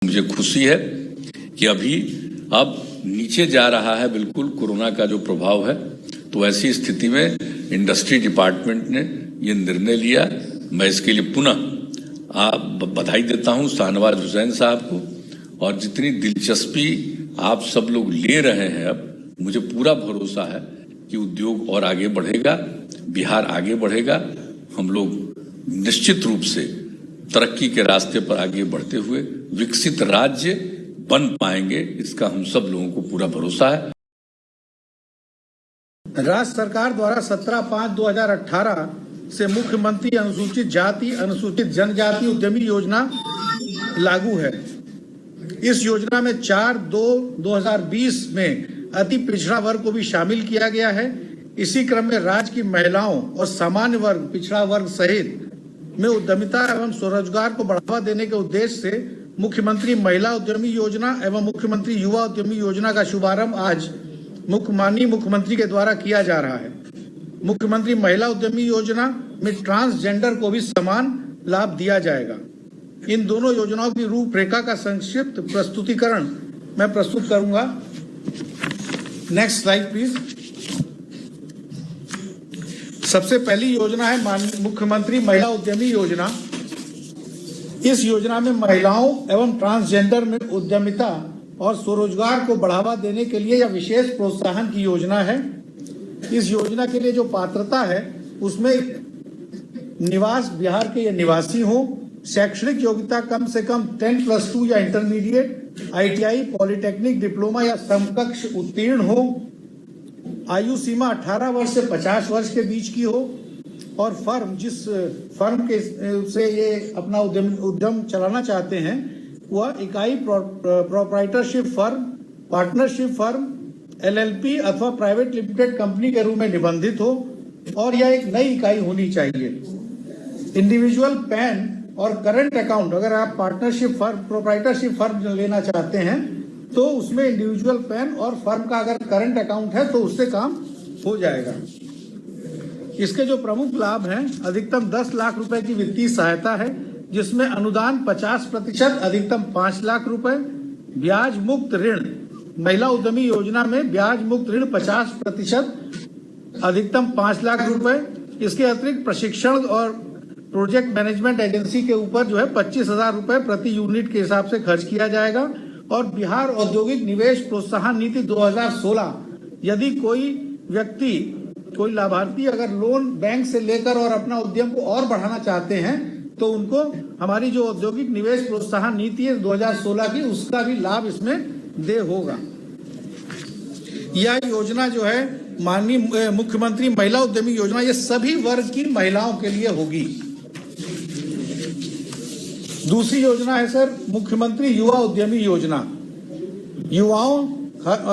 मुझे खुशी है कि अब नीचे जा रहा है बिल्कुल कोरोना का जो प्रभाव है। तो ऐसी स्थिति में इंडस्ट्री डिपार्टमेंट ने ये निर्णय लिया। मैं इसके लिए पुनः बधाई देता हूं शाहनवाज हुसैन साहब को। और जितनी दिलचस्पी आप सब लोग ले रहे हैं, अब मुझे पूरा भरोसा है कि उद्योग और आगे बढ़ेगा, बिहार आगे बढ़ेगा। हम लोग निश्चित रूप से तरक्की के रास्ते पर आगे बढ़ते हुए विकसित राज्य बन पाएंगे, इसका हम सब लोगों को पूरा भरोसा है। राज्य सरकार द्वारा 17/5/2018 से मुख्यमंत्री अनुसूचित जाति अनुसूचित जनजाति उद्यमी योजना लागू है। इस योजना में 4/2/2020 में अति पिछड़ा वर्ग को भी शामिल किया गया है। इसी क्रम में राज्य की महिलाओं और सामान्य वर्ग, पिछड़ा वर्ग सहित में उद्यमिता एवं स्वरोजगार को बढ़ावा देने के उद्देश्य से मुख्यमंत्री महिला उद्यमी योजना एवं मुख्यमंत्री युवा उद्यमी योजना का शुभारंभ आज माननीय मुख्यमंत्री के द्वारा किया जा रहा है। मुख्यमंत्री महिला उद्यमी योजना में ट्रांसजेंडर को भी समान लाभ दिया जाएगा। इन दोनों योजनाओं की रूपरेखा का संक्षिप्त प्रस्तुतिकरण मैं प्रस्तुत करूंगा। Next slide please. सबसे पहली योजना है मुख्यमंत्री महिला उद्यमी योजना। इस योजना में महिलाओं एवं ट्रांसजेंडर में उद्यमिता और स्वरोजगार को बढ़ावा देने के लिए यह विशेष प्रोत्साहन की योजना है। इस योजना के लिए जो पात्रता है उसमें निवास बिहार के ये निवासी हो, शैक्षणिक योग्यता कम से कम 10+2 या इंटरमीडिएट, ITI, पॉलिटेक्निक, डिप्लोमा या समकक्ष उत्तीर्ण हो, आयु सीमा 18 वर्ष से 50 वर्ष के बीच की हो और फर्म जिस फर्म के से ये अपना उद्यम चलाना चाहते हैं वह इकाई proprietorship firm, partnership firm, LLP अथवा प्राइवेट लिमिटेड कंपनी के रूप में निबंधित हो और यह एक नई इकाई होनी चाहिए। इंडिविजुअल पैन और करंट अकाउंट, अगर आप पार्टनरशिप फर्म, प्रोप्राइटरशिप फर्म लेना चाहते हैं तो उसमें इंडिविजुअल पैन और फर्म का अगर करंट अकाउंट है तो उससे काम हो जाएगा। इसके जो प्रमुख लाभ हैं, अधिकतम 10 लाख रुपए की वित्तीय सहायता है जिसमें अनुदान 50%, अधिकतम 5 लाख रुपए, ब्याज मुक्त ऋण। महिला उद्यमी योजना में ब्याज मुक्त ऋण 50%, अधिकतम 5 लाख रुपए। इसके अतिरिक्त प्रशिक्षण और प्रोजेक्ट मैनेजमेंट एजेंसी के ऊपर जो है 25,000 रुपए प्रति यूनिट के हिसाब से खर्च किया जाएगा। और बिहार औद्योगिक निवेश प्रोत्साहन नीति 2016, यदि कोई लाभार्थी अगर लोन बैंक से लेकर और अपना उद्यम को और बढ़ाना चाहते हैं तो उनको हमारी जो औद्योगिक निवेश प्रोत्साहन नीति है 2016 की, उसका भी लाभ इसमें दे होगा। यह योजना जो है माननीय मुख्यमंत्री महिला उद्यमी योजना, ये सभी वर्ग की महिलाओं के लिए होगी। दूसरी योजना है सर मुख्यमंत्री युवा उद्यमी योजना। युवाओं,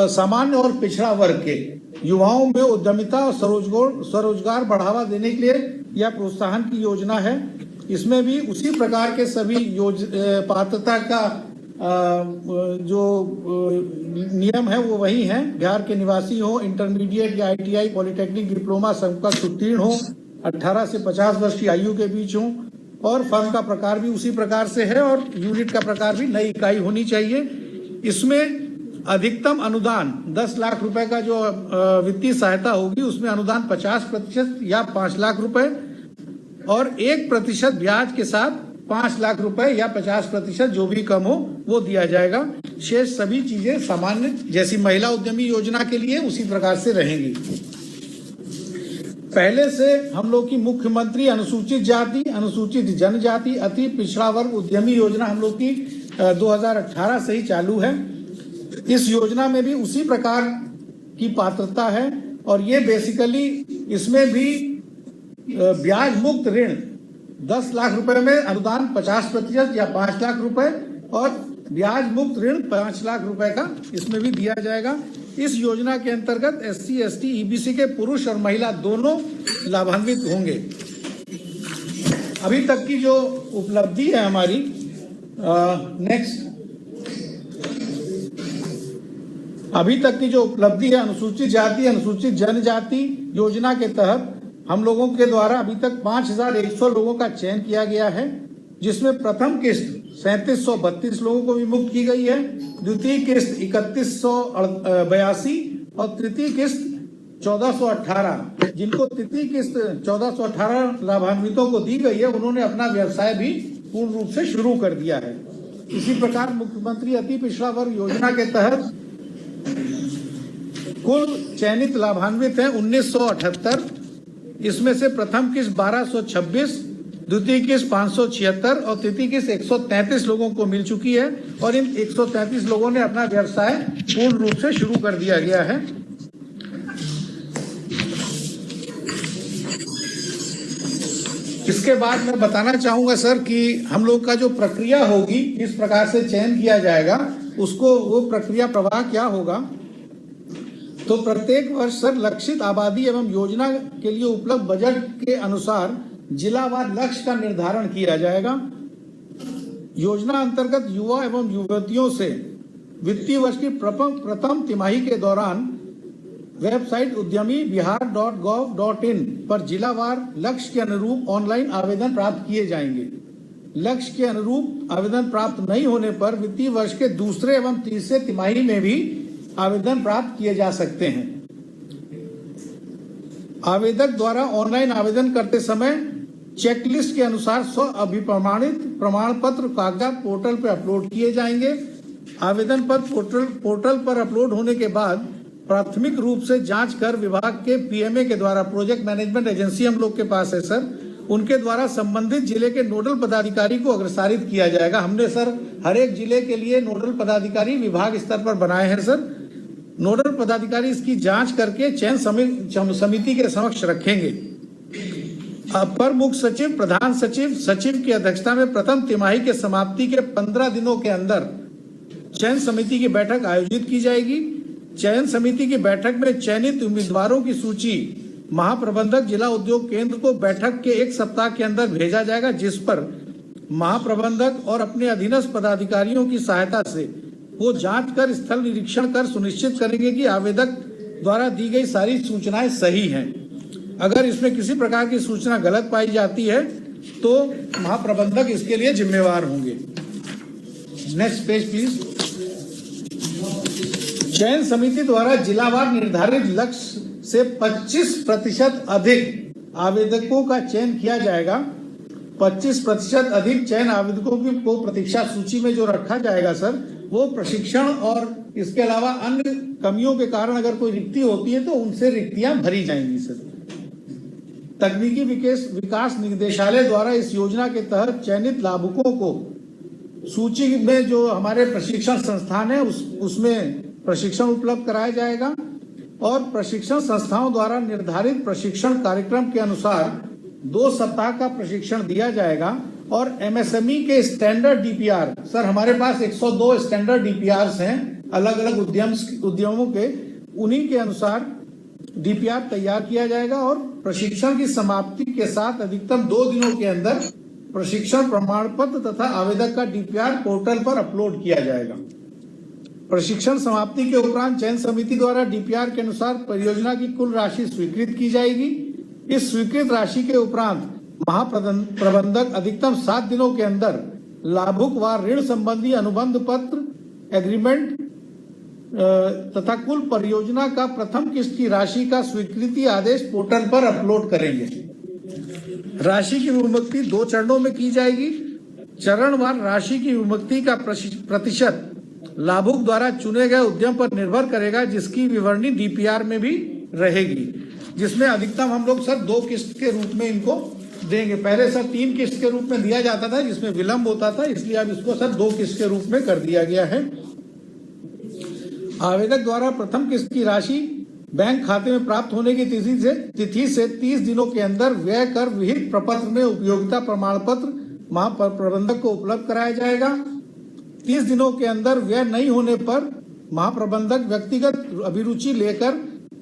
सामान्य और पिछड़ा वर्ग के युवाओं में उद्यमिता और स्वरोजगार बढ़ावा देने के लिए यह प्रोत्साहन की योजना है। इसमें भी उसी प्रकार के सभी पात्रता का जो नियम है वो वही है। बिहार के निवासी हो, इंटरमीडिएट या ITI, पॉलिटेक्निक, डिप्लोमा, समकक्ष उत्तीर्ण हो, 18 से 50 वर्ष की आयु के बीच हो और फर्म का प्रकार भी उसी प्रकार से है और यूनिट का प्रकार भी नई इकाई होनी चाहिए। इसमें अधिकतम अनुदान 10 लाख रुपए का जो वित्तीय सहायता होगी उसमें अनुदान 50% या 5 लाख रुपए और 1% ब्याज के साथ 5 लाख रुपए या 50% जो भी कम हो वो दिया जाएगा। शेष सभी चीजें सामान्य जैसी महिला उद्यमी योजना के लिए उसी प्रकार से रहेंगी। पहले से हम लोग की मुख्यमंत्री अनुसूचित जाति अनुसूचित जनजाति अति पिछड़ा वर्ग उद्यमी योजना हम लोग की 2018 से ही चालू है। इस योजना में भी उसी प्रकार की पात्रता है और ये बेसिकली इसमें भी ब्याज मुक्त ऋण 10 लाख रुपए में अनुदान 50% या 5 लाख रुपए और ब्याज मुक्त ऋण 5 लाख रुपए का इसमें भी दिया जाएगा। इस योजना के अंतर्गत SC, ST, EBC के पुरुष और महिला दोनों लाभान्वित होंगे। अभी तक की जो उपलब्धि है हमारी, नेक्स्ट, अभी तक की जो उपलब्धि है अनुसूचित जाति अनुसूचित जनजाति योजना के तहत हम लोगों के द्वारा अभी तक 5,100 लोगों का चयन किया गया है, जिसमें प्रथम किस्त 3732 लोगों को भी मुक्त की गई है। द्वितीय किस्त 3182 और तृतीय किस्त 1418। जिनको तृतीय किस्त 1418 लाभान्वितों को दी गई है, उन्होंने अपना व्यवसाय भी पूर्ण रूप से शुरू कर दिया है। इसी प्रकार मुख्यमंत्री अति पिछड़ा वर्ग योजना के तहत कुल चयनित लाभान्वित हैं 1978। इसमें से प्रथम किस्त 1226, द्वितीय किस्त 576 और तृतीय किस्त 133 लोगों को मिल चुकी है और इन 133 लोगों ने अपना व्यवसाय पूर्ण रूप से शुरू कर दिया गया है। इसके बाद मैं बताना चाहूंगा सर कि हम लोग का जो प्रक्रिया होगी, इस प्रकार से चयन किया जाएगा, उसको वो प्रक्रिया प्रवाह क्या होगा। तो प्रत्येक वर्ष सर लक्षित आबादी एवं योजना के लिए उपलब्ध बजट के अनुसार जिलावार लक्ष्य का निर्धारण किया जाएगा। योजना अंतर्गत युवा एवं युवतियों से वित्तीय वर्ष की प्रथम तिमाही के दौरान वेबसाइट udyamiBihar.gov.in पर जिलावार लक्ष्य के अनुरूप ऑनलाइन आवेदन प्राप्त किए जाएंगे। लक्ष्य के अनुरूप आवेदन प्राप्त नहीं होने पर वित्तीय वर्ष के दूसरे एवं तीसरे तिमाही में भी आवेदन प्राप्त किए जा सकते हैं। आवेदक द्वारा ऑनलाइन आवेदन करते समय चेकलिस्ट के अनुसार स्व अभिप्रमाणित प्रमाण पत्र कागजात पोर्टल पर अपलोड किए जाएंगे। आवेदन पत्र पोर्टल पर अपलोड होने के बाद प्राथमिक रूप से जांच कर विभाग के पीएमए के द्वारा, प्रोजेक्ट मैनेजमेंट एजेंसी हम लोग के पास है सर, उनके द्वारा संबंधित जिले के नोडल पदाधिकारी को अग्रसारित किया जाएगा। हमने सर हर एक जिले के लिए नोडल पदाधिकारी विभाग स्तर पर बनाए हैं सर। नोडल पदाधिकारी इसकी जांच करके चयन समिति के समक्ष रखेंगे। अपर मुख्य सचिव, प्रधान सचिव, सचिव की अध्यक्षता में प्रथम तिमाही के समाप्ति के 15 दिनों के अंदर चयन समिति की बैठक आयोजित की जाएगी। चयन समिति की बैठक में चयनित उम्मीदवारों की सूची महाप्रबंधक जिला उद्योग केंद्र को बैठक के 1 सप्ताह के अंदर भेजा जाएगा, जिस पर महाप्रबंधक और अपने अधीनस्थ पदाधिकारियों की सहायता से वो जांच कर स्थल निरीक्षण कर सुनिश्चित करेंगे कि आवेदक द्वारा दी गई सारी सूचनाएं सही हैं। अगर इसमें किसी प्रकार की सूचना गलत पाई जाती है तो महाप्रबंधक इसके लिए जिम्मेवार होंगे। Next page please. चयन समिति द्वारा जिलावार निर्धारित लक्ष्य से 25% अधिक आवेदकों का चयन किया जाएगा। 25% अधिक चयन आवेदकों को प्रतीक्षा सूची में जो रखा जाएगा सर, वो प्रशिक्षण और इसके अलावा अन्य कमियों के कारण अगर कोई रिक्ति होती है तो उनसे रिक्तियां भरी जाएंगी सर। तकनीकी विकास निदेशालय द्वारा इस योजना के तहत चयनित लाभुकों को सूची में जो हमारे प्रशिक्षण संस्थान है उसमें प्रशिक्षण उपलब्ध कराया जाएगा और प्रशिक्षण संस्थाओं द्वारा निर्धारित प्रशिक्षण कार्यक्रम के अनुसार 2 सप्ताह का प्रशिक्षण दिया जाएगा। और एमएसएमई के स्टैंडर्ड डीपीआर सर, हमारे पास 102 स्टैंडर्ड डीपीआर हैं अलग अलग उद्यमों के, उन्हीं के अनुसार डीपीआर तैयार किया जाएगा और प्रशिक्षण की समाप्ति के साथ अधिकतम 2 दिनों के अंदर प्रशिक्षण प्रमाण पत्र तथा आवेदक का डीपीआर पोर्टल पर अपलोड किया जाएगा। प्रशिक्षण समाप्ति के उपरांत चयन समिति द्वारा डीपीआर के अनुसार परियोजना की कुल राशि स्वीकृत की जाएगी। इस स्वीकृत राशि के उपरांत महाप्रबंधक अधिकतम 7 दिनों के अंदर लाभुक व ऋण संबंधी अनुबंध पत्र, एग्रीमेंट तथा कुल परियोजना का प्रथम किस्त की राशि का स्वीकृति आदेश पोर्टल पर अपलोड करेंगे। राशि की विमुक्ति 2 चरणों में की जाएगी। चरणवार राशि की विमुक्ति का प्रतिशत लाभुक द्वारा चुने गए उद्यम पर निर्भर करेगा, जिसकी विवरणी डीपीआर में भी रहेगी, जिसमें अधिकतम हम लोग सर 2 किस्त के रूप में इनको देंगे। पहले सर 3 किस्त के रूप में दिया जाता था जिसमें विलंब होता था, इसलिए अब इसको सर 2 किस्त के रूप में कर दिया गया है। आवेदक द्वारा प्रथम किस्त की राशि बैंक खाते में प्राप्त होने की तिथि से 30 दिनों के अंदर व्यय कर विहित प्रपत्र में उपयोगिता प्रमाण पत्र महाप्रबंधक को उपलब्ध कराया जाएगा। 30 दिनों के अंदर व्यय नहीं होने पर महाप्रबंधक व्यक्तिगत अभिरुचि लेकर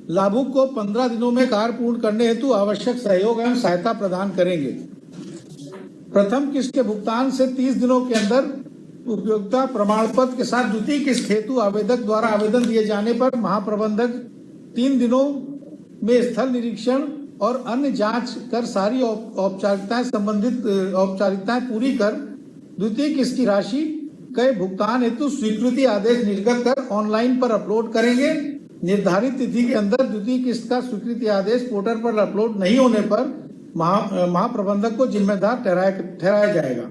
लाभुक को 15 दिनों में कार्य पूर्ण करने हेतु आवश्यक सहयोग एवं सहायता प्रदान करेंगे। प्रथम किस्त के भुगतान से 30 दिनों के अंदर उपयोगिता प्रमाण पत्र के साथ द्वितीय किस्त हेतु आवेदक द्वारा आवेदन दिए जाने पर महाप्रबंधक 3 दिनों में स्थल निरीक्षण और अन्य जांच कर सारी औपचारिकताएं पूरी कर द्वितीय किस्त की राशि के भुगतान हेतु स्वीकृति आदेश निर्गत कर ऑनलाइन पर अपलोड करेंगे। निर्धारित तिथि के अंदर द्वितीय किस्त का स्वीकृति आदेश पोर्टल पर अपलोड नहीं होने पर महाप्रबंधक को जिम्मेदार ठहराया जाएगा।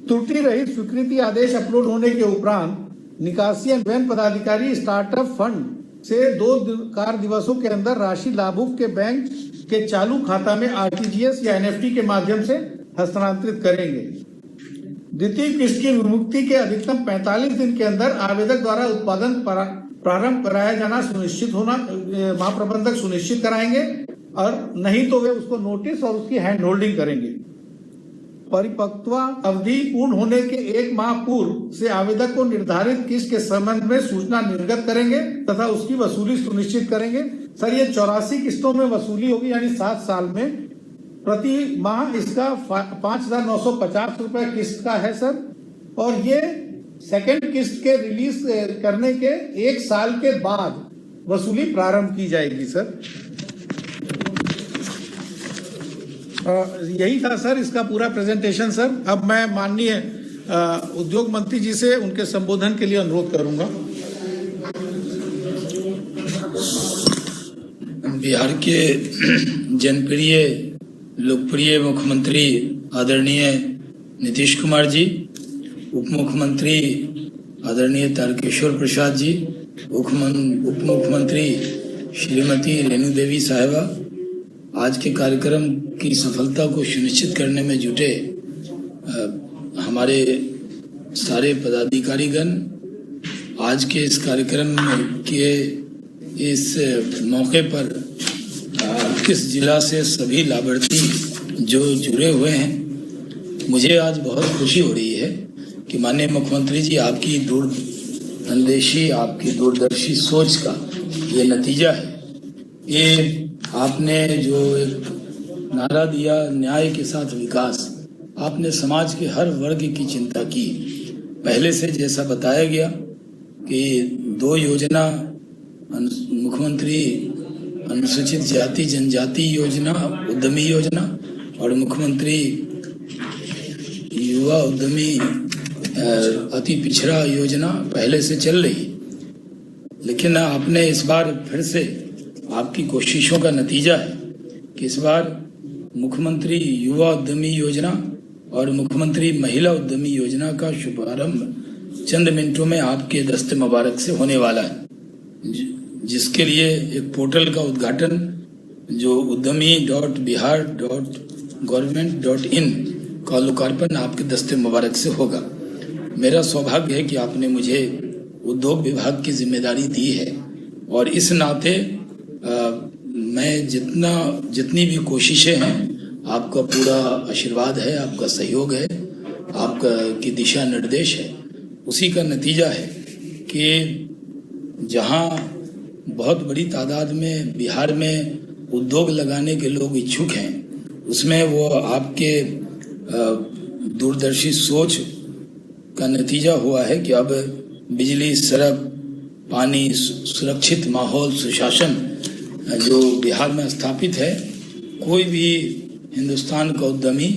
त्रुटि रहित स्वीकृति आदेश अपलोड होने के उपरांत निकासी अन्वयन पदाधिकारी स्टार्टअप फंड से 2 कार्य दिवसों के अंदर राशि लाभुक के बैंक के चालू खाता में आरटीजीएस या एनएफटी के माध्यम से हस्तांतरित करेंगे। द्वितीय किस्त की विमुक्ति के अधिकतम 45 दिन के अंदर आवेदक द्वारा उत्पादन प्रारंभ कराया जाना सुनिश्चित होना महाप्रबंधक सुनिश्चित कराएंगे, और नहीं तो वे उसको नोटिस और उसकी हैंड होल्डिंग करेंगे। परिपक्वता अवधि पूर्ण होने के 1 माह पूर्व से आवेदक को निर्धारित किस्त के संबंध में सूचना निर्गत करेंगे तथा उसकी वसूली सुनिश्चित करेंगे। सर, ये 84 किस्तों में वसूली होगी, यानी 7 साल में प्रति माह इसका 5,950 रुपए किस्त का है सर। और ये सेकंड किस्त के रिलीज करने के 1 साल के बाद वसूली प्रारंभ की जाएगी सर। यही था सर इसका पूरा प्रेजेंटेशन सर। अब मैं माननीय उद्योग मंत्री जी से उनके संबोधन के लिए अनुरोध करूंगा। बिहार के जनप्रिय लोकप्रिय मुख्यमंत्री आदरणीय नीतीश कुमार जी, उप मुख्यमंत्री आदरणीय तारकेश्वर प्रसाद जी, उप मुख्यमंत्री श्रीमती रेणु देवी साहिबा, आज के कार्यक्रम की सफलता को सुनिश्चित करने में जुटे हमारे सारे पदाधिकारीगण, आज के इस कार्यक्रम के इस मौके पर किस जिला से सभी लाभार्थी जो जुड़े हुए हैं, मुझे आज बहुत खुशी हो रही है कि माननीय मुख्यमंत्री जी आपकी दूरंदेशी, आपकी दूरदर्शी सोच का ये नतीजा है। ये आपने जो एक नारा दिया, न्याय के साथ विकास, आपने समाज के हर वर्ग की चिंता की। पहले से जैसा बताया गया कि 2 योजना, मुख्यमंत्री अनुसूचित जाति जनजाति योजना, उद्यमी योजना, और मुख्यमंत्री युवा उद्यमी अति पिछड़ा योजना पहले से चल रही, लेकिन आपने इस बार फिर से, आपकी कोशिशों का नतीजा है कि इस बार मुख्यमंत्री युवा उद्यमी योजना और मुख्यमंत्री महिला उद्यमी योजना का शुभारंभ चंद मिनटों में आपके दस्ते मुबारक से होने वाला है, जिसके लिए एक पोर्टल का उद्घाटन जो uddami.bihar.government.in का लोकार्पण आपके दस्ते मुबारक से होगा। मेरा सौभाग्य है कि आपने मुझे उद्योग विभाग की जिम्मेदारी दी है, और इस नाते मैं जितनी भी कोशिशें हैं, आपका पूरा आशीर्वाद है, आपका सहयोग है, आपका की दिशा निर्देश है, उसी का नतीजा है कि जहां बहुत बड़ी तादाद में बिहार में उद्योग लगाने के लोग इच्छुक हैं, उसमें वो आपके दूरदर्शी सोच का नतीजा हुआ है कि अब बिजली, सड़क, पानी, सुरक्षित माहौल, सुशासन जो बिहार में स्थापित है, कोई भी हिंदुस्तान का उद्यमी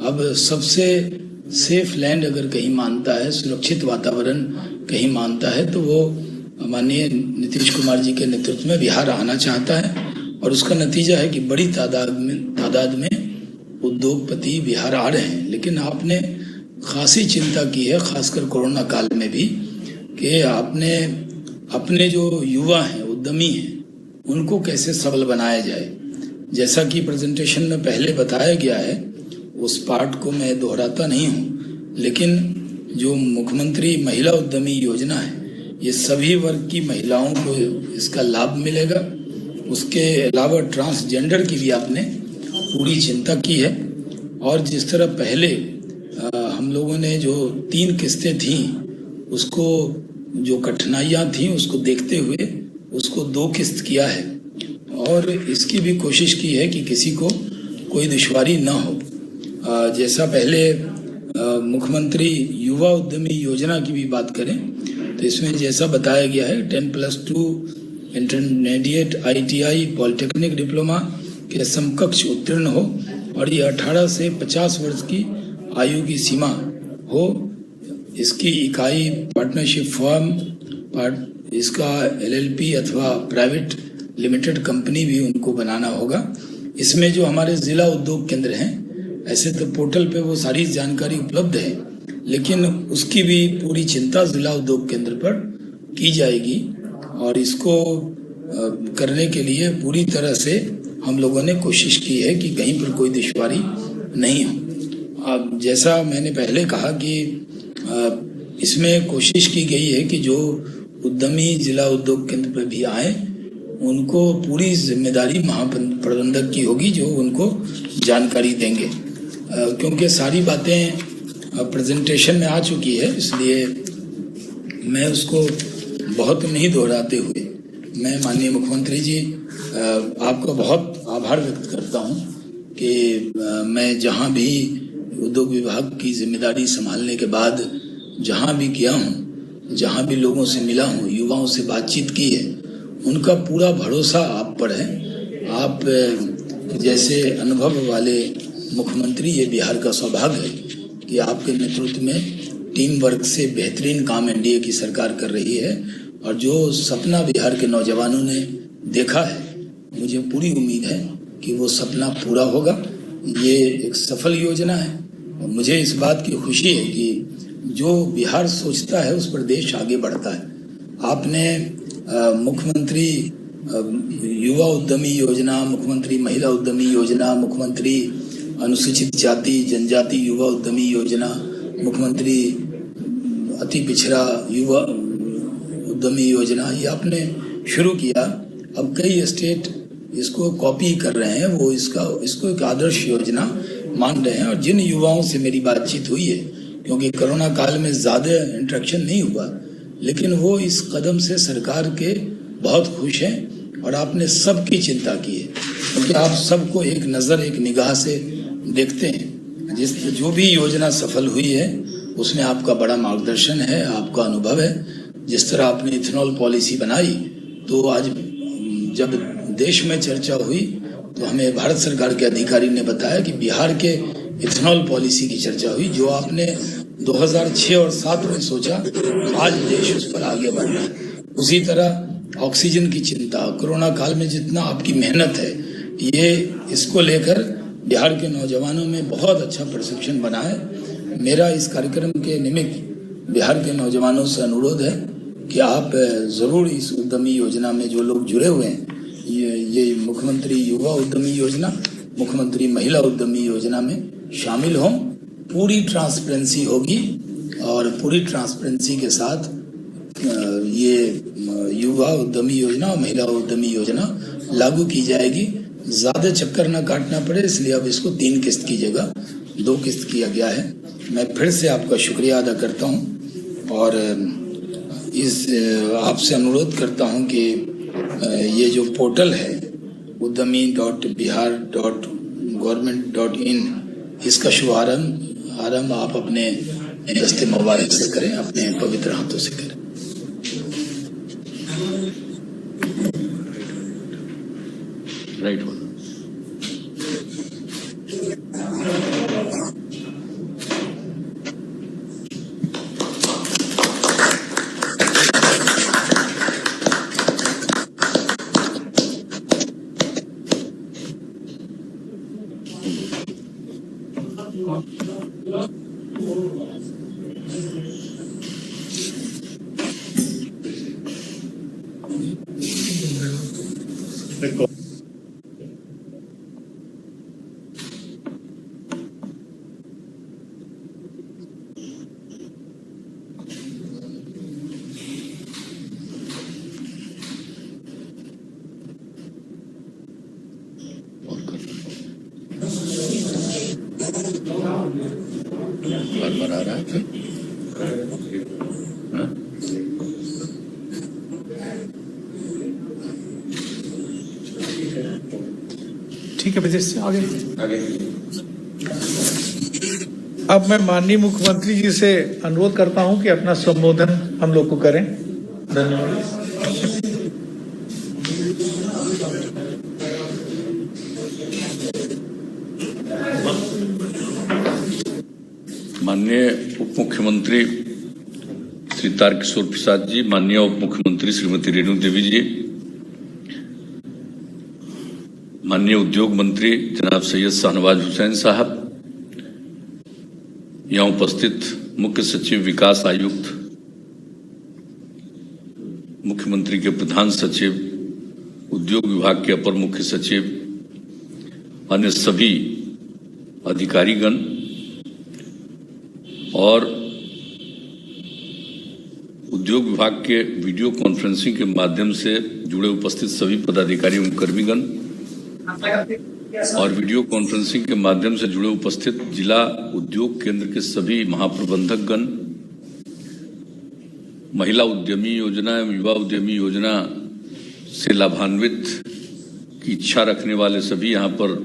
अब सबसे सेफ लैंड अगर कहीं मानता है, सुरक्षित वातावरण कहीं मानता है, तो वो माननीय नीतीश कुमार जी के नेतृत्व में बिहार आना चाहता है। और उसका नतीजा है कि बड़ी तादाद में उद्योगपति बिहार आ रहे हैं। लेकिन आपने खासी चिंता की है, खासकर कोरोना काल में भी, कि आपने अपने जो युवा हैं, उद्यमी हैं, उनको कैसे सबल बनाया जाए। जैसा कि प्रेजेंटेशन में पहले बताया गया है, उस पार्ट को मैं दोहराता नहीं हूँ, लेकिन जो मुख्यमंत्री महिला उद्यमी योजना है, ये सभी वर्ग की महिलाओं को इसका लाभ मिलेगा। उसके अलावा ट्रांसजेंडर की भी आपने पूरी चिंता की है। और जिस तरह पहले हम लोगों ने जो 3 किस्तें थीं, उसको जो कठिनाइयाँ थीं उसको देखते हुए उसको 2 किस्त किया है, और इसकी भी कोशिश की है कि किसी को कोई दुश्वारी ना हो। जैसा पहले मुख्यमंत्री युवा उद्यमी योजना की भी बात करें तो इसमें जैसा बताया गया है 10+2 इंटरमीडिएट ITI पॉलिटेक्निक डिप्लोमा के समकक्ष उत्तीर्ण हो, और ये 18 से 50 वर्ष की आयु की सीमा हो, इसकी इकाई पार्टनरशिप फर्म, इसका LLP अथवा प्राइवेट लिमिटेड कंपनी भी उनको बनाना होगा। इसमें जो हमारे जिला उद्योग केंद्र हैं, ऐसे तो पोर्टल पे वो सारी जानकारी उपलब्ध है, लेकिन उसकी भी पूरी चिंता जिला उद्योग केंद्र पर की जाएगी और इसको करने के लिए पूरी तरह से हम लोगों ने कोशिश की है कि कहीं पर कोई दुश्वारी नहीं हो। अब जैसा मैंने पहले कहा कि इसमें कोशिश की गई है कि जो उद्यमी जिला उद्योग केंद्र पर भी आए, उनको पूरी जिम्मेदारी महाप्रबंधक की होगी जो उनको जानकारी देंगे, क्योंकि सारी बातें प्रेजेंटेशन में आ चुकी है, इसलिए मैं उसको बहुत नहीं दोहराते हुए मैं माननीय मुख्यमंत्री जी आपका बहुत आभार व्यक्त करता हूं कि मैं जहां भी उद्योग विभाग की जिम्मेदारी संभालने के बाद जहां भी गया हूं, जहां भी लोगों से मिला हूं, युवाओं से बातचीत की है, उनका पूरा भरोसा आप पर है। आप जैसे अनुभव वाले मुख्यमंत्री, ये बिहार का सौभाग्य है कि आपके नेतृत्व में टीम वर्क से बेहतरीन काम एनडीए की सरकार कर रही है और जो सपना बिहार के नौजवानों ने देखा है, मुझे पूरी उम्मीद है कि वो सपना पूरा होगा। ये एक सफल योजना है और मुझे इस बात की खुशी है कि जो बिहार सोचता है उस पर देश आगे बढ़ता है। आपने मुख्यमंत्री युवा उद्यमी योजना, मुख्यमंत्री महिला उद्यमी योजना, मुख्यमंत्री अनुसूचित जाति जनजाति युवा उद्यमी योजना, मुख्यमंत्री अति पिछड़ा युवा उद्यमी योजना, ये आपने शुरू किया। अब कई स्टेट इसको कॉपी कर रहे हैं, वो इसको एक आदर्श योजना मान रहे हैं। और जिन युवाओं से मेरी बातचीत हुई है, क्योंकि कोरोना काल में ज़्यादा इंटरेक्शन नहीं हुआ, लेकिन वो इस कदम से सरकार के बहुत खुश हैं और आपने सबकी चिंता की है, क्योंकि आप सबको एक नज़र एक निगाह से देखते हैं। जो भी योजना सफल हुई है उसमें आपका बड़ा मार्गदर्शन है, आपका अनुभव है। जिस तरह आपने इथेनॉल पॉलिसी बनाई, तो आज जब देश में चर्चा हुई तो हमें भारत सरकार के अधिकारी ने बताया कि बिहार के इथेनॉल पॉलिसी की चर्चा हुई, जो आपने 2006 और 2007 में सोचा, आज देश उस पर आगे बढ़ रहा है। उसी तरह ऑक्सीजन की चिंता, कोरोना काल में जितना आपकी मेहनत है, ये इसको लेकर बिहार के नौजवानों में बहुत अच्छा परसेप्शन बना है। मेरा इस कार्यक्रम के निमित्त बिहार के नौजवानों से अनुरोध है कि आप ज़रूर इस उद्यमी योजना में जो लोग जुड़े हुए हैं, ये मुख्यमंत्री युवा उद्यमी योजना, मुख्यमंत्री महिला उद्यमी योजना में शामिल हों। पूरी ट्रांसपेरेंसी होगी और पूरी ट्रांसपेरेंसी के साथ ये युवा उद्यमी योजना और महिला उद्यमी योजना लागू की जाएगी। ज़्यादा चक्कर ना काटना पड़े, इसलिए अब इसको 3 किस्त की जगह 2 किस्त किया गया है। मैं फिर से आपका शुक्रिया अदा करता हूं और आपसे अनुरोध करता हूं कि ये जो पोर्टल है uddami.bihar.government.in, इसका शुभारंभ आप अपने दस्ते मुबारक से करें, अपने पवित्र हाथों से करें। राइट। बार आ रहा है। ठीक है, विजय से आगे। अब मैं माननीय मुख्यमंत्री जी से अनुरोध करता हूं कि अपना संबोधन हम लोग को करें। धन्यवाद। माननीय उप मुख्यमंत्री श्री तारकिशोर प्रसाद जी, माननीय उप मुख्यमंत्री श्रीमती रेणु देवी जी, माननीय उद्योग मंत्री जनाब सैयद शाहनवाज हुसैन साहब, यहाँ उपस्थित मुख्य सचिव विकास आयुक्त, मुख्यमंत्री के प्रधान सचिव, उद्योग विभाग के अपर मुख्य सचिव, अन्य सभी अधिकारीगण और उद्योग विभाग के वीडियो कॉन्फ्रेंसिंग के माध्यम से जुड़े उपस्थित सभी पदाधिकारी एवं कर्मीगण और वीडियो कॉन्फ्रेंसिंग के माध्यम से जुड़े उपस्थित जिला उद्योग केंद्र के सभी महाप्रबंधकगण, महिला उद्यमी योजना एवं युवा उद्यमी योजना से लाभान्वित की इच्छा रखने वाले सभी यहाँ पर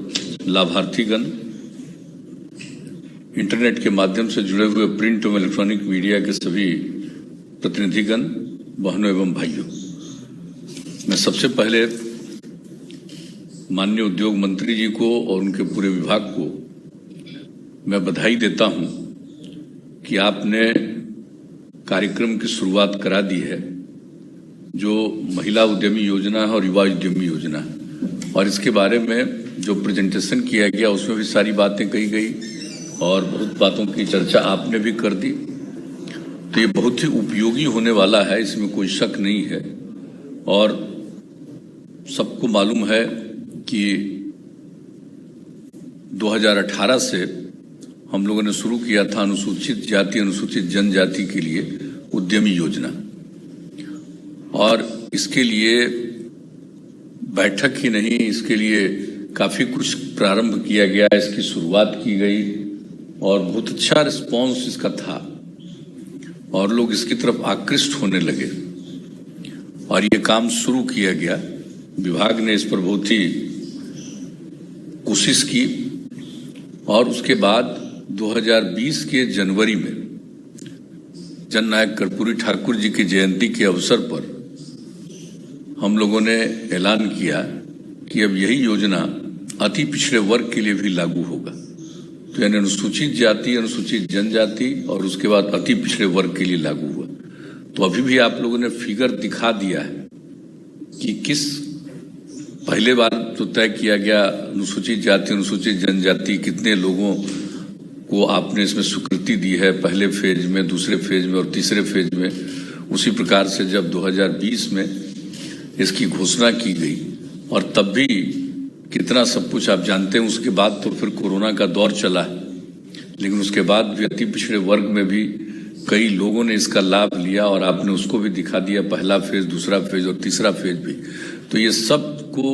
लाभार्थीगण, इंटरनेट के माध्यम से जुड़े हुए प्रिंट एवं इलेक्ट्रॉनिक मीडिया के सभी प्रतिनिधिगण, बहनों एवं भाइयों, मैं सबसे पहले माननीय उद्योग मंत्री जी को और उनके पूरे विभाग को मैं बधाई देता हूं कि आपने कार्यक्रम की शुरुआत करा दी है जो महिला उद्यमी योजना है और युवा उद्यमी योजना है। और इसके बारे में जो प्रेजेंटेशन किया गया उसमें भी सारी बातें कही गई और बहुत बातों की चर्चा आपने भी कर दी। तो ये बहुत ही उपयोगी होने वाला है, इसमें कोई शक नहीं है। और सबको मालूम है कि 2018 से हम लोगों ने शुरू किया था अनुसूचित जाति अनुसूचित जनजाति के लिए उद्यमी योजना, और इसके लिए बैठक ही नहीं, इसके लिए काफी कुछ प्रारंभ किया गया, इसकी शुरुआत की गई और बहुत अच्छा रिस्पांस इसका था और लोग इसकी तरफ आकृष्ट होने लगे और ये काम शुरू किया गया। विभाग ने इस पर बहुत ही कोशिश की और उसके बाद 2020 के जनवरी में जननायक कर्पूरी ठाकुर जी की जयंती के अवसर पर हम लोगों ने ऐलान किया कि अब यही योजना अति पिछड़े वर्ग के लिए भी लागू होगा। तो यानी अनुसूचित जाति अनुसूचित जनजाति और उसके बाद अति पिछड़े वर्ग के लिए लागू हुआ। तो अभी भी आप लोगों ने फिगर दिखा दिया है कि किस पहले बार तो तय किया गया अनुसूचित जाति अनुसूचित जनजाति कितने लोगों को आपने इसमें स्वीकृति दी है, पहले फेज में, दूसरे फेज में और तीसरे फेज में। उसी प्रकार से जब 2020 में इसकी घोषणा की गई और तब भी कितना सब कुछ आप जानते हैं। उसके बाद तो फिर कोरोना का दौर चला है, लेकिन उसके बाद भी अति पिछड़े वर्ग में भी कई लोगों ने इसका लाभ लिया और आपने उसको भी दिखा दिया, पहला फेज, दूसरा फेज और तीसरा फेज भी। तो ये सब को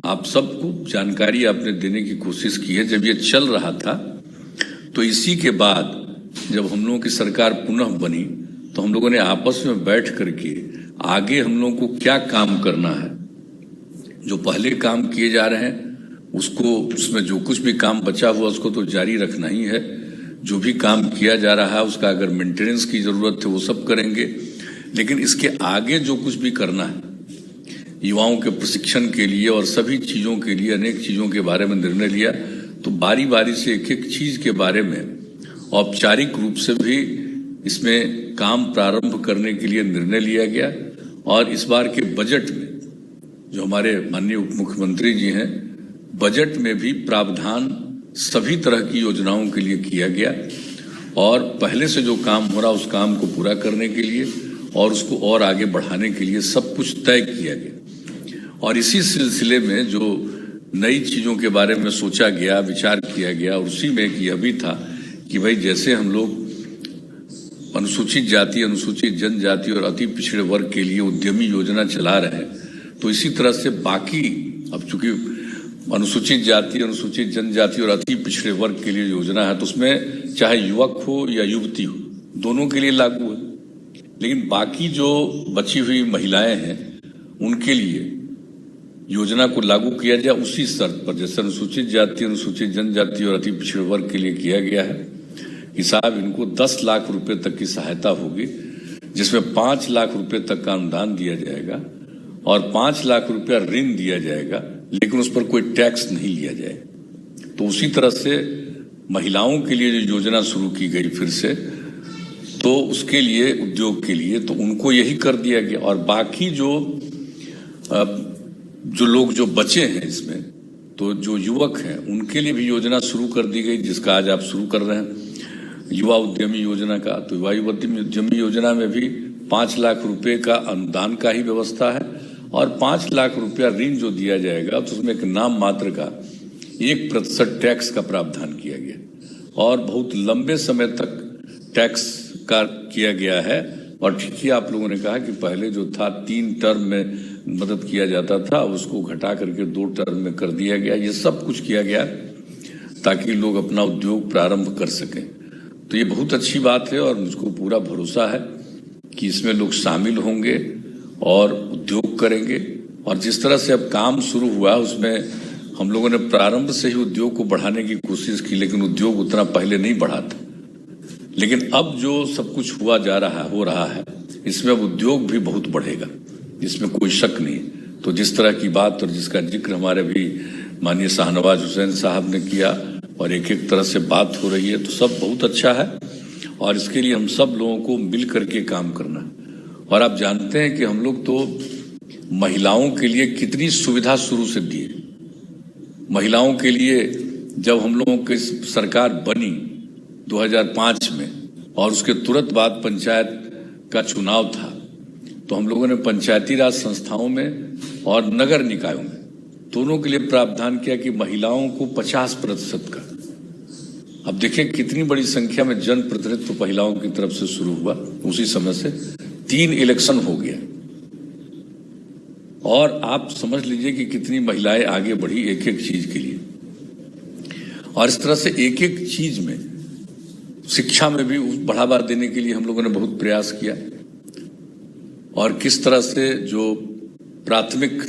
आप सबको जानकारी आपने देने की कोशिश की है। जब ये चल रहा था तो इसी के बाद जब हम लोगों की सरकार पुनः बनी तो हम लोगों ने आपस में बैठ करके आगे हम लोगों को क्या काम करना है, जो पहले काम किए जा रहे हैं उसको, उसमें जो कुछ भी काम बचा हुआ उसको तो जारी रखना ही है। जो भी काम किया जा रहा है उसका अगर मेंटेनेंस की जरूरत है वो सब करेंगे, लेकिन इसके आगे जो कुछ भी करना है युवाओं के प्रशिक्षण के लिए और सभी चीजों के लिए अनेक चीजों के बारे में निर्णय लिया। तो बारी बारी से एक एक चीज के बारे में औपचारिक रूप से भी इसमें काम प्रारंभ करने के लिए निर्णय लिया गया। और इस बार के बजट में जो हमारे माननीय उप मुख्यमंत्री जी हैं, बजट में भी प्रावधान सभी तरह की योजनाओं के लिए किया गया और पहले से जो काम हो रहा उस काम को पूरा करने के लिए और उसको और आगे बढ़ाने के लिए सब कुछ तय किया गया। और इसी सिलसिले में जो नई चीजों के बारे में सोचा गया, विचार किया गया, उसी में एक यह भी था कि भाई जैसे हम लोग अनुसूचित जाति अनुसूचित जनजाति और अति पिछड़े वर्ग के लिए उद्यमी योजना चला रहे हैं, तो इसी तरह से बाकी, अब चूंकि अनुसूचित जाति अनुसूचित जनजाति और अति पिछड़े वर्ग के लिए योजना है तो उसमें चाहे युवक हो या युवती हो दोनों के लिए लागू है, लेकिन बाकी जो बची हुई महिलाएं हैं उनके लिए योजना को लागू किया जाए उसी शर्त पर, जैसे अनुसूचित जाति अनुसूचित जनजाति और अति पिछड़े वर्ग के लिए किया गया है कि साहब इनको 10 लाख रुपए तक की सहायता होगी, जिसमें 5 लाख रुपए तक का अनुदान दिया जाएगा और 5 लाख रुपया ऋण दिया जाएगा, लेकिन उस पर कोई टैक्स नहीं लिया जाएगा। तो उसी तरह से महिलाओं के लिए जो योजना शुरू की गई फिर से, तो उसके लिए उद्योग के लिए तो उनको यही कर दिया गया। और बाकी जो लोग जो बचे हैं इसमें, तो जो युवक हैं उनके लिए भी योजना शुरू कर दी गई, जिसका आज आप शुरू कर रहे हैं युवा उद्यमी योजना का। तो युवा उद्यमी योजना में भी 5 लाख रुपए का अनुदान का ही व्यवस्था है और 5 लाख रुपया ऋण जो दिया जाएगा तो उसमें एक नाम मात्र का 1% टैक्स का प्रावधान किया गया और बहुत लंबे समय तक टैक्स का किया गया है। और ठीक ही आप लोगों ने कहा कि पहले जो था 3 टर्म में मदद किया जाता था, उसको घटा करके 2 टर्म में कर दिया गया। ये सब कुछ किया गया ताकि लोग अपना उद्योग प्रारंभ कर सकें। तो ये बहुत अच्छी बात है और मुझको पूरा भरोसा है कि इसमें लोग शामिल होंगे और उद्योग करेंगे। और जिस तरह से अब काम शुरू हुआ उसमें हम लोगों ने प्रारंभ से ही उद्योग को बढ़ाने की कोशिश की, लेकिन उद्योग उतना पहले नहीं बढ़ा था। लेकिन अब जो सब कुछ हो रहा है, इसमें अब उद्योग भी बहुत बढ़ेगा, इसमें कोई शक नहीं। तो जिस तरह की बात और जिसका जिक्र हमारे भी माननीय शाहनवाज हुसैन साहब ने किया और एक एक तरह से बात हो रही है, तो सब बहुत अच्छा है और इसके लिए हम सब लोगों को मिल करके काम करना। और आप जानते हैं कि हम लोग तो महिलाओं के लिए कितनी सुविधा शुरू से दिए। महिलाओं के लिए जब हम लोगों की सरकार बनी 2005 में और उसके तुरंत बाद पंचायत का चुनाव था, तो हम लोगों ने पंचायती राज संस्थाओं में और नगर निकायों में दोनों के लिए प्रावधान किया कि महिलाओं को 50% का। अब देखें कितनी बड़ी संख्या में जन प्रतिनिधित्व महिलाओं की तरफ से शुरू हुआ। उसी समय से 3 इलेक्शन हो गया और आप समझ लीजिए कि कितनी महिलाएं आगे बढ़ी एक एक चीज के लिए। और इस तरह से एक एक चीज में, शिक्षा में भी बढ़ावा देने के लिए हम लोगों ने बहुत प्रयास किया। और किस तरह से जो प्राथमिक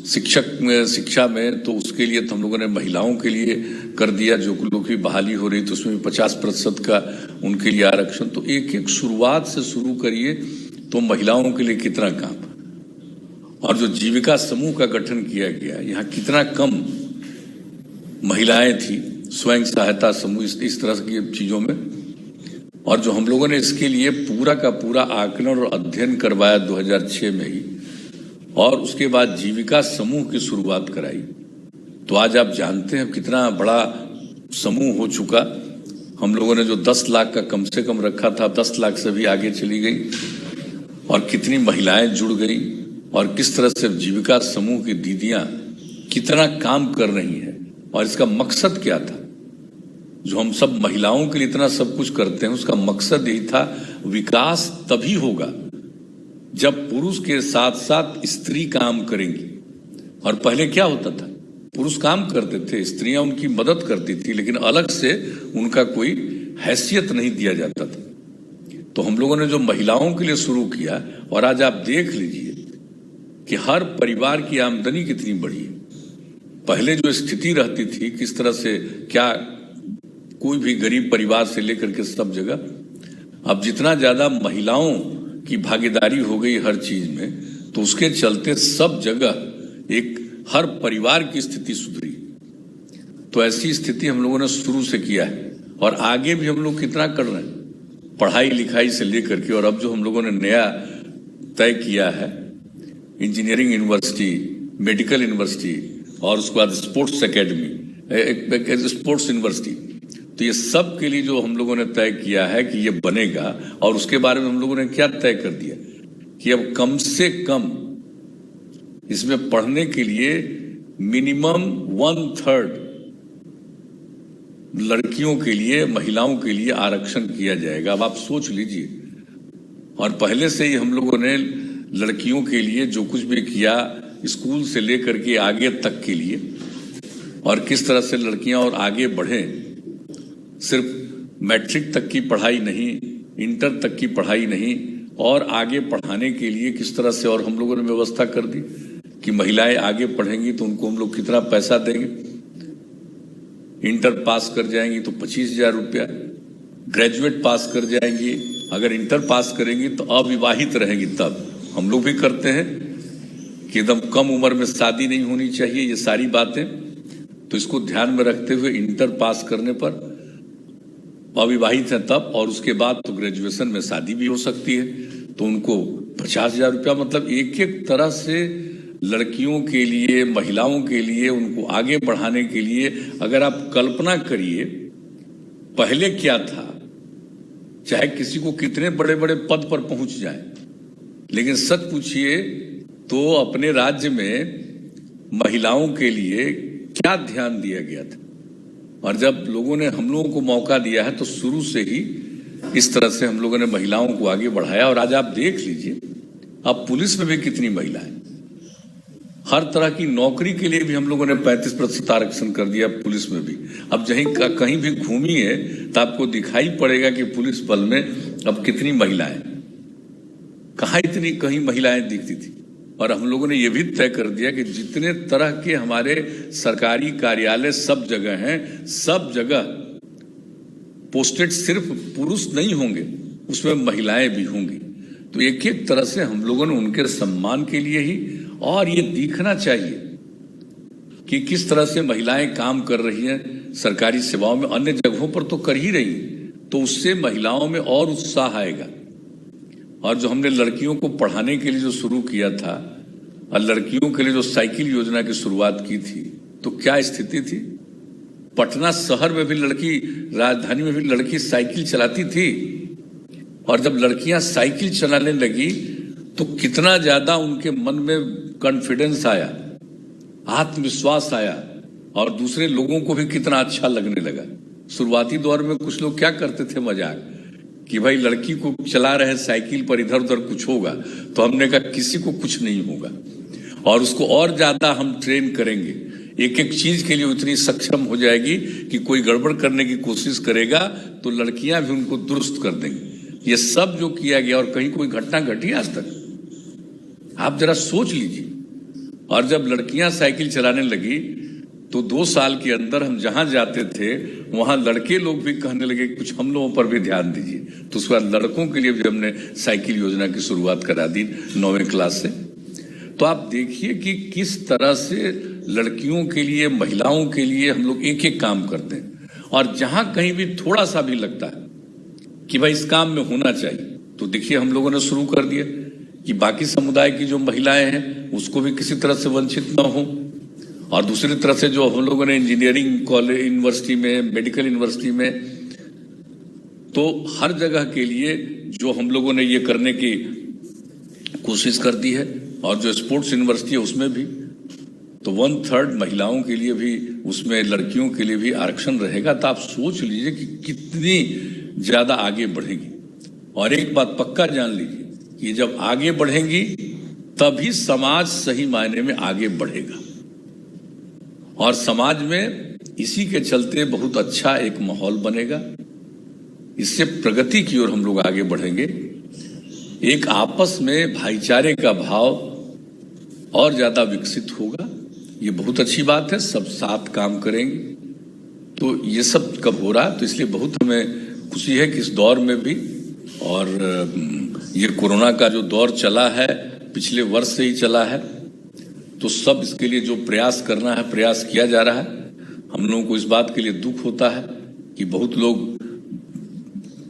शिक्षा में तो उसके लिए तो हम लोगों ने महिलाओं के लिए कर दिया, जो लोग की बहाली हो रही तो उसमें भी 50% का उनके लिए आरक्षण। तो एक एक शुरुआत से शुरू करिए तो महिलाओं के लिए कितना काम। और जो जीविका समूह का गठन किया गया, यहाँ कितना कम महिलाएं थी, स्वयं सहायता समूह, इस तरह की चीजों में। और जो हम लोगों ने इसके लिए पूरा का पूरा आकलन और अध्ययन करवाया 2006 में ही, और उसके बाद जीविका समूह की शुरुआत कराई। तो आज आप जानते हैं कितना बड़ा समूह हो चुका। हम लोगों ने जो 10 लाख का कम से कम रखा था, 10 लाख से भी आगे चली गई और कितनी महिलाएं जुड़ गई और किस तरह से जीविका समूह की दीदियां कितना काम कर रही हैं। और इसका मकसद क्या था, जो हम सब महिलाओं के लिए इतना सब कुछ करते हैं, उसका मकसद यही था, विकास तभी होगा जब पुरुष के साथ साथ स्त्री काम करेंगी। और पहले क्या होता था, पुरुष काम करते थे, स्त्रियां उनकी मदद करती थी, लेकिन अलग से उनका कोई हैसियत नहीं दिया जाता था। तो हम लोगों ने जो महिलाओं के लिए शुरू किया, और आज आप देख लीजिए कि हर परिवार की आमदनी कितनी बढ़ी है। पहले जो स्थिति रहती थी, किस तरह से क्या कोई भी गरीब परिवार से लेकर के सब जगह, अब जितना ज्यादा महिलाओं की भागीदारी हो गई हर चीज में, तो उसके चलते सब जगह एक हर परिवार की स्थिति सुधरी। तो ऐसी स्थिति हम लोगों ने शुरू से किया है और आगे भी हम लोग कितना कर रहे हैं, पढ़ाई लिखाई से लेकर के। और अब जो हम लोगों ने नया तय किया है, इंजीनियरिंग यूनिवर्सिटी, मेडिकल यूनिवर्सिटी और उसके बाद स्पोर्ट्स एकेडमी, स्पोर्ट्स यूनिवर्सिटी, तो ये सब के लिए जो हम लोगों ने तय किया है कि ये बनेगा। और उसके बारे में हम लोगों ने क्या तय कर दिया कि अब कम से कम इसमें पढ़ने के लिए मिनिमम 1/3 लड़कियों के लिए, महिलाओं के लिए आरक्षण किया जाएगा। अब आप सोच लीजिए। और पहले से ही हम लोगों ने लड़कियों के लिए जो कुछ भी किया, स्कूल से लेकर के आगे तक के लिए, और किस तरह से लड़कियां और आगे बढ़ें। सिर्फ मैट्रिक तक की पढ़ाई नहीं, इंटर तक की पढ़ाई नहीं, और आगे पढ़ाने के लिए किस तरह से और हम लोगों ने व्यवस्था कर दी कि महिलाएं आगे पढ़ेंगी तो उनको हम लोग कितना पैसा देंगे। इंटर पास कर जाएंगी तो 25,000 रुपया, ग्रेजुएट पास कर जाएंगी, अगर इंटर पास करेंगी तो अविवाहित रहेंगी। तब हम लोग भी करते हैं कि एकदम कम उम्र में शादी नहीं होनी चाहिए, ये सारी बातें। तो इसको ध्यान में रखते हुए इंटर पास करने पर अविवाहित हैं तब, और उसके बाद तो ग्रेजुएशन में शादी भी हो सकती है, तो उनको 50,000 रुपया, मतलब एक एक तरह से लड़कियों के लिए, महिलाओं के लिए, उनको आगे बढ़ाने के लिए। अगर आप कल्पना करिए पहले क्या था, चाहे किसी को कितने बड़े बड़े पद पर पहुंच जाए, लेकिन सच पूछिए तो अपने राज्य में महिलाओं के लिए क्या ध्यान दिया गया था। और जब लोगों ने हम लोगों को मौका दिया है तो शुरू से ही इस तरह से हम लोगों ने महिलाओं को आगे बढ़ाया। और आज आप देख लीजिए, अब पुलिस में भी कितनी महिलाएं, हर तरह की नौकरी के लिए भी हम लोगों ने 35% आरक्षण कर दिया पुलिस में भी। अब कहीं भी घूमिए तो आपको दिखाई पड़ेगा कि पुलिस बल में अब कितनी महिलाएं, कहाँ इतनी कहीं महिलाएं दिखती थी। और हम लोगों ने ये भी तय कर दिया कि जितने तरह के हमारे सरकारी कार्यालय सब जगह हैं, सब जगह पोस्टेड सिर्फ पुरुष नहीं होंगे, उसमें महिलाएं भी होंगी। तो एक एक तरह से हम लोगों ने उनके सम्मान के लिए ही, और ये दिखना चाहिए कि किस तरह से महिलाएं काम कर रही हैं सरकारी सेवाओं में, अन्य जगहों पर तो कर ही रही, तो उससे महिलाओं में और उत्साह आएगा। और जो हमने लड़कियों को पढ़ाने के लिए जो शुरू किया था, और लड़कियों के लिए जो साइकिल योजना की शुरुआत की थी, तो क्या स्थिति थी। पटना शहर में भी लड़की, राजधानी में भी लड़की साइकिल चलाती थी, और जब लड़कियां साइकिल चलाने लगी तो कितना ज्यादा उनके मन में कॉन्फिडेंस आया, आत्मविश्वास आया, और दूसरे लोगों को भी कितना अच्छा लगने लगा। शुरुआती दौर में कुछ लोग क्या करते थे मजाक कि भाई लड़की को चला रहे साइकिल पर, इधर उधर कुछ होगा, तो हमने कहा किसी को कुछ नहीं होगा, और उसको और ज्यादा हम ट्रेन करेंगे, एक एक चीज के लिए उतनी सक्षम हो जाएगी कि कोई गड़बड़ करने की कोशिश करेगा तो लड़कियां भी उनको दुरुस्त कर देंगी। ये सब जो किया गया, और कहीं कोई घटना घटी आज तक, आप जरा सोच लीजिए। और जब लड़कियां साइकिल चलाने लगी तो 2 साल के अंदर हम जहां जाते थे वहां लड़के लोग भी कहने लगे कुछ हम लोगों पर भी ध्यान दीजिए। तो उसके बाद लड़कों के लिए भी हमने साइकिल योजना की शुरुआत करा दी 9वीं क्लास से। तो आप देखिए कि किस तरह से लड़कियों के लिए, महिलाओं के लिए हम लोग एक एक काम करते हैं। और जहां कहीं भी थोड़ा सा भी लगता है कि भाई इस काम में होना चाहिए, तो देखिए हम लोगों ने शुरू कर दिया कि बाकी समुदाय की जो महिलाएं हैं उसको भी किसी तरह से वंचित न हो। और दूसरी तरफ से जो हम लोगों ने इंजीनियरिंग कॉलेज, यूनिवर्सिटी में, मेडिकल यूनिवर्सिटी में, तो हर जगह के लिए जो हम लोगों ने ये करने की कोशिश कर दी है। और जो स्पोर्ट्स यूनिवर्सिटी है उसमें भी तो 1/3 महिलाओं के लिए भी, उसमें लड़कियों के लिए भी आरक्षण रहेगा। तो आप सोच लीजिए कि कितनी ज्यादा आगे बढ़ेगी। और एक बात पक्का जान लीजिए कि जब आगे बढ़ेंगी तभी समाज सही मायने में आगे बढ़ेगा, और समाज में इसी के चलते बहुत अच्छा एक माहौल बनेगा। इससे प्रगति की ओर हम लोग आगे बढ़ेंगे। एक आपस में भाईचारे का भाव और ज्यादा विकसित होगा। ये बहुत अच्छी बात है, सब साथ काम करेंगे। तो ये सब कब हो रहा है, तो इसलिए बहुत हमें खुशी है कि इस दौर में भी, और ये कोरोना का जो दौर चला है पिछले वर्ष से ही चला है, तो सब इसके लिए जो प्रयास करना है प्रयास किया जा रहा है। हम लोगों को इस बात के लिए दुख होता है कि बहुत लोग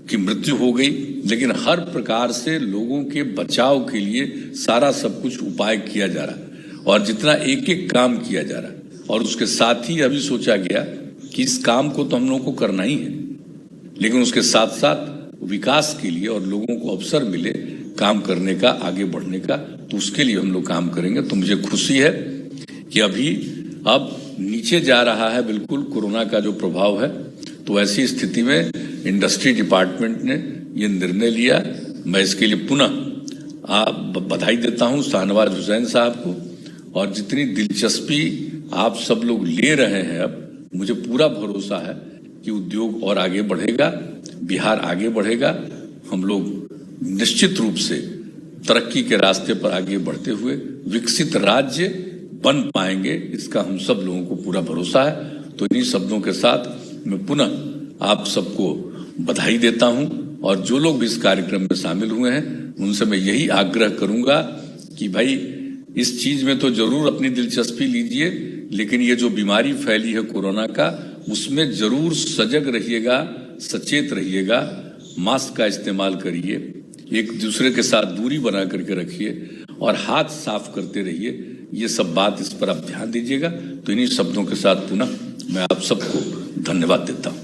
की मृत्यु हो गई, लेकिन हर प्रकार से लोगों के बचाव के लिए सारा सब कुछ उपाय किया जा रहा है, और जितना एक एक काम किया जा रहा है। और उसके साथ ही अभी सोचा गया कि इस काम को तो हम लोगों को करना ही है, लेकिन उसके साथ साथ विकास के लिए और लोगों को अवसर मिले काम करने का, आगे बढ़ने का, तो उसके लिए हम लोग काम करेंगे। तो मुझे खुशी है कि अभी अब नीचे जा रहा है बिल्कुल कोरोना का जो प्रभाव है। तो ऐसी स्थिति में इंडस्ट्री डिपार्टमेंट ने ये निर्णय लिया। मैं इसके लिए पुनः बधाई देता हूं शाहनवाज हुसैन साहब को, और जितनी दिलचस्पी आप सब लोग ले रहे हैं, अब मुझे पूरा भरोसा है कि उद्योग और आगे बढ़ेगा, बिहार आगे बढ़ेगा। हम लोग निश्चित रूप से तरक्की के रास्ते पर आगे बढ़ते हुए विकसित राज्य बन पाएंगे, इसका हम सब लोगों को पूरा भरोसा है। तो इन्हीं शब्दों के साथ मैं पुनः आप सबको बधाई देता हूं, और जो लोग भी इस कार्यक्रम में शामिल हुए हैं उनसे मैं यही आग्रह करूंगा कि भाई इस चीज में तो जरूर अपनी दिलचस्पी लीजिए, लेकिन ये जो बीमारी फैली है कोरोना का, उसमें जरूर सजग रहिएगा, सचेत रहिएगा, मास्क का इस्तेमाल करिए, एक दूसरे के साथ दूरी बना करके रखिए और हाथ साफ करते रहिए। ये सब बात, इस पर आप ध्यान दीजिएगा। तो इन्हीं शब्दों के साथ पुनः मैं आप सबको धन्यवाद देता हूं।